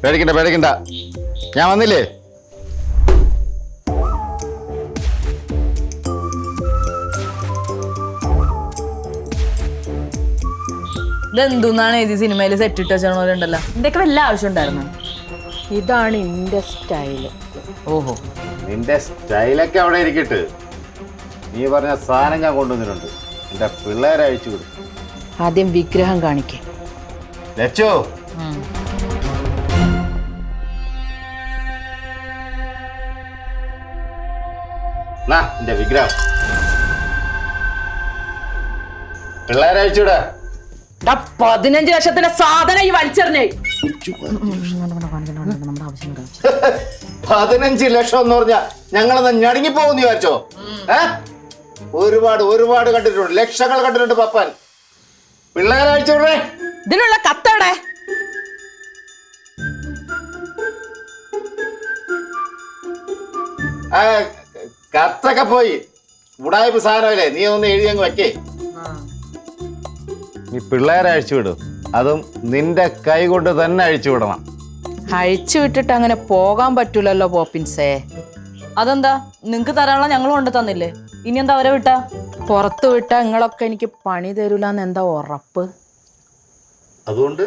പേടിക്കണ്ട പേടിക്കണ്ട, ഞാൻ വന്നില്ലേ. ഇതെന്തുന്നാണ് ഈ സിനിമയിൽ സെറ്റ് ഇട്ട് വെച്ചോണ്ടല്ലോ, എന്തൊക്കെ വല്ല ആവശ്യം ഉണ്ടായിരുന്നു? ഇതാണ് എന്റെ സ്റ്റൈല്. ഓഹോ, നിന്റെ സ്റ്റൈലൊക്കെ അവിടെ ഇരിക്കട്ട്. നീ പറഞ്ഞ സാധനം ഞാൻ കൊണ്ടുവന്നിട്ടുണ്ട്. എന്റെ പിള്ളേരെ അഴിച്ചു വിടും. ആദ്യം വിഗ്രഹം കാണിക്കേ. ലച്ചു, എന്റെ വിഗ്രഹം പിള്ളേരെ അഴിച്ചുവിട. 15 ലക്ഷത്തിന്റെ സാധനം ഈ വലിച്ചെറിഞ്ഞേ. 15 ലക്ഷം എന്ന് പറഞ്ഞാ ഞങ്ങളെന്നാ ഞടുങ്ങി പോകുന്നു വിചാരിച്ചോ? ഒരുപാട് ഒരുപാട് കണ്ടിട്ടുണ്ട്, ലക്ഷങ്ങൾ കണ്ടിട്ടുണ്ട് പപ്പാൻ. പിള്ളേരെ അഴിച്ചുവിടേ. ഇതിനുള്ള കത്തവിടെ? കത്തൊക്കെ പോയി. ഉടായ്പ സാധനമല്ലേ, നീ ഒന്ന് എഴുതി അങ്ങ് വെക്കേ. നീ പിള്ളേരെ അഴിച്ചുവിടും, അതും നിന്റെ കൈ കൊണ്ട് തന്നെ അഴിച്ചുവിടണം. അഴിച്ചു വിട്ടിട്ട് അങ്ങനെ പോകാൻ പറ്റൂലല്ലോ പോപ്പിൻസേ. അതെന്താ? നിങ്ങക്ക് തരാനുള്ള ഞങ്ങൾ കൊണ്ട് തന്നില്ലേ, ഇനി എന്താ അവരെ വിട്ടാ? പുറത്തു വിട്ടാ നിങ്ങളൊക്കെ എനിക്ക് പണി തരൂലെന്ന് എന്താ ഉറപ്പ്? അതുകൊണ്ട്